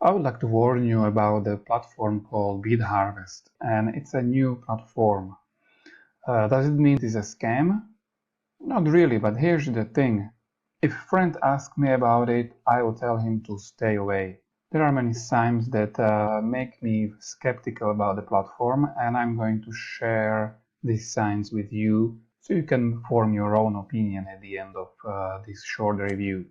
I would like to warn you about the platform called BitHarvest, and it's a new platform. Does it mean it is a scam? Not really, but here's the thing. If a friend asks me about it, I will tell him to stay away. There are many signs that make me skeptical about the platform, and I'm going to share these signs with you so you can form your own opinion at the end of this short review.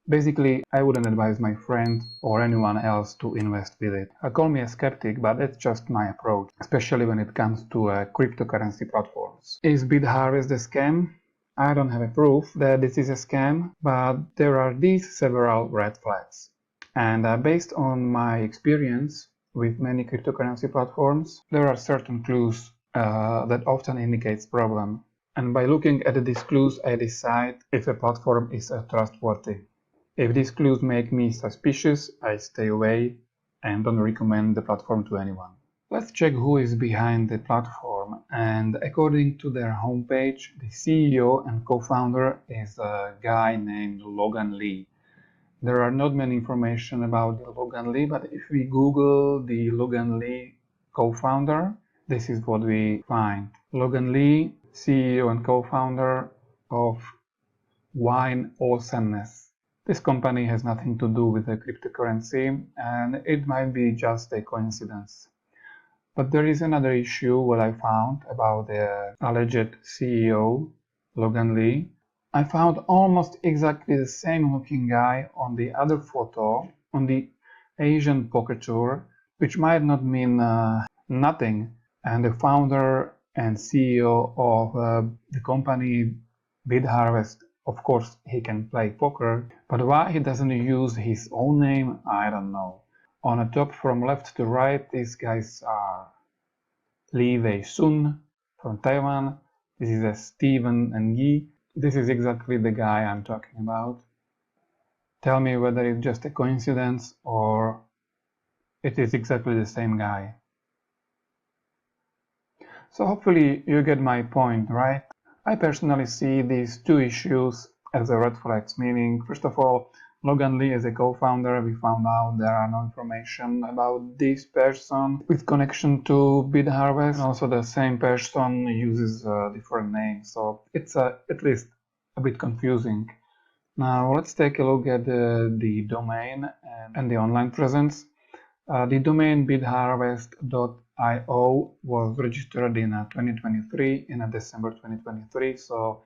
Basically, I wouldn't advise my friend or anyone else to invest with it. Call me a skeptic, but that's just my approach, especially when it comes to cryptocurrency platforms. Is BitHarvest a scam? I don't have a proof that this is a scam, but there are these several red flags. And based on my experience with many cryptocurrency platforms, there are certain clues that often indicates problem. And by looking at these clues, I decide if a platform is trustworthy. If these clues make me suspicious, I stay away and don't recommend the platform to anyone. Let's check who is behind the platform, and according to their homepage, the CEO and co-founder is a guy named Logan Lee. There are not many information about Logan Lee, but if we Google the Logan Lee co-founder, this is what we find. Logan Lee, CEO and co-founder of Wine Awesomeness. This company has nothing to do with the cryptocurrency, and it might be just a coincidence. But there is another issue what I found about the alleged CEO, Logan Lee. I found almost exactly the same looking guy on the other photo on the Asian poker tour, which might not mean nothing. And the founder and CEO of the company BitHarvest, of course, he can play poker, but why he doesn't use his own name, I don't know. On the top from left to right, these guys are Lee Wei-sun from Taiwan. This is a Steven Ng. This is exactly the guy I'm talking about. Tell me whether it's just a coincidence or it is exactly the same guy. So hopefully you get my point, right? I personally see these two issues as a red flags, meaning, first of all, Logan Lee as a co-founder, we found out there are no information about this person with connection to BitHarvest, and also the same person uses a different name, so it's at least a bit confusing. Now let's take a look at the domain and the online presence. The domain bitharvest.io was registered in 2023, in December 2023, so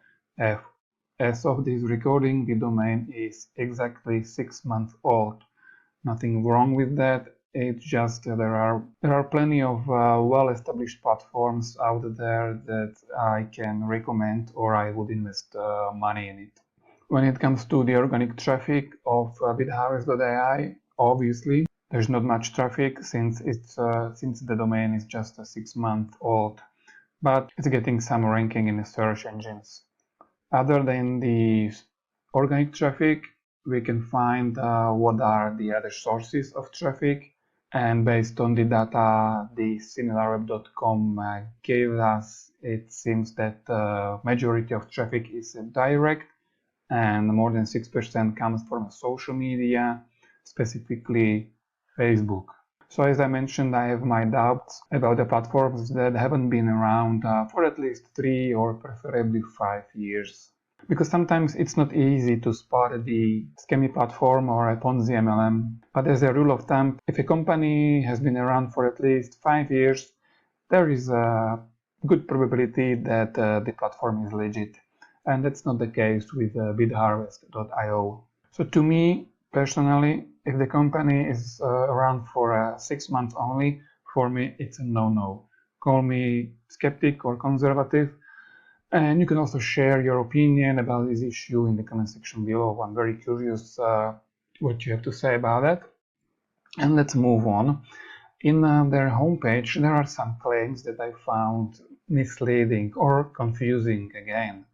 as of this recording, the domain is exactly 6 months old. Nothing wrong with that, it's just there are plenty of well-established platforms out there that I can recommend or I would invest money in it. When it comes to the organic traffic of bitharvest.ai, obviously there's not much traffic since the domain is just 6 months old, but it's getting some ranking in the search engines. Other than the organic traffic, we can find what are the other sources of traffic, and based on the data the similarweb.com gave us, it seems that the majority of traffic is direct and more than 6% comes from social media, specifically Facebook. So as I mentioned, I have my doubts about the platforms that haven't been around for at least 3 or preferably 5 years. Because sometimes it's not easy to spot the scammy platform or a Ponzi MLM. But as a rule of thumb, if a company has been around for at least 5 years, there is a good probability that the platform is legit. And that's not the case with bitharvest.io. So to me, personally, if the company is around for 6 months only, for me it's a no-no. Call me skeptic or conservative, and you can also share your opinion about this issue in the comment section below. I'm very curious what you have to say about it. And let's move on. In their homepage, there are some claims that I found misleading or confusing again.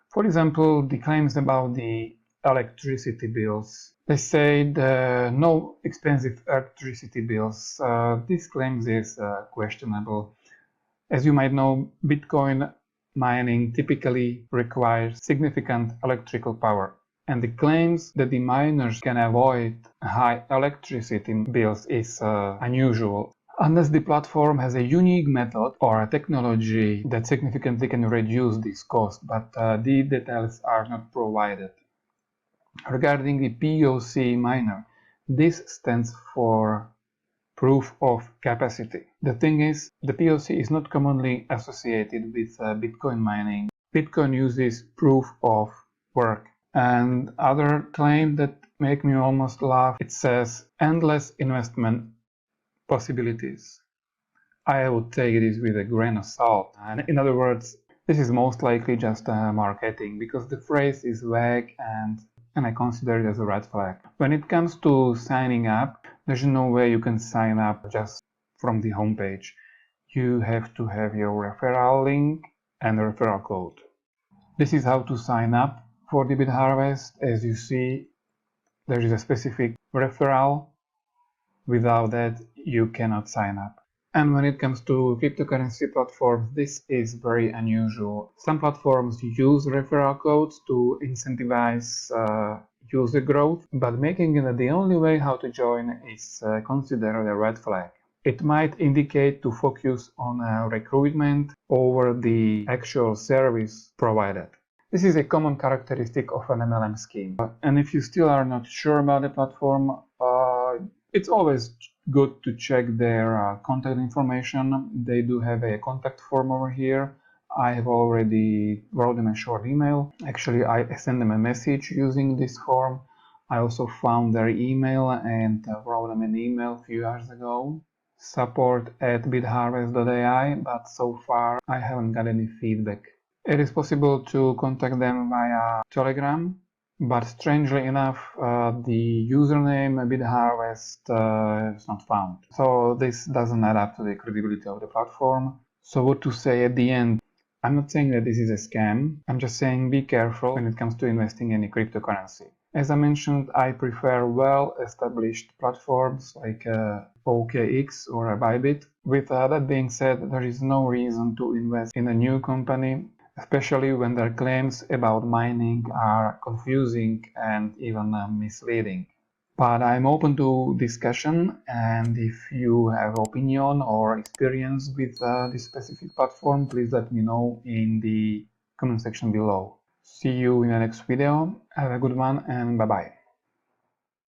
For example, the claims about the electricity bills. They say no expensive electricity bills. This claims is questionable. As you might know, Bitcoin mining typically requires significant electrical power, And the claims that the miners can avoid high electricity bills is unusual. Unless the platform has a unique method or a technology that significantly can reduce this cost, but the details are not provided. Regarding the POC miner, this stands for proof of capacity. The thing is, the POC is not commonly associated with Bitcoin mining. Bitcoin uses proof of work. And other claim that make me almost laugh, it says endless investment possibilities. I would take this with a grain of salt. And in other words, this is most likely just marketing, because the phrase is vague and I consider it as a red flag. When it comes to signing up, there's no way you can sign up just from the homepage. You have to have your referral link and a referral code. This is how to sign up for the BitHarvest. As you see, there is a specific referral. Without that, you cannot sign up. And when it comes to cryptocurrency platforms, this is very unusual. Some platforms use referral codes to incentivize user growth, but making it the only way how to join is considered a red flag. It might indicate to focus on recruitment over the actual service provided. This is a common characteristic of an MLM scheme. And if you still are not sure about the platform, it's always good to check their contact information. They do have a contact form over here. I have already wrote them a short email. Actually, I sent them a message using this form. I also found their email and wrote them an email a few hours ago. support@bitharvest.ai, but so far I haven't got any feedback. It is possible to contact them via Telegram, but strangely enough, the username BitHarvest is not found. So this doesn't add up to the credibility of the platform. So what to say at the end? I'm not saying that this is a scam. I'm just saying be careful when it comes to investing in any cryptocurrency. As I mentioned, I prefer well-established platforms like OKX or Bybit. With that being said, there is no reason to invest in a new company, especially when their claims about mining are confusing and even misleading. But I'm open to discussion, and if you have opinion or experience with this specific platform, please let me know in the comment section below. See you in the next video. Have a good one and bye bye.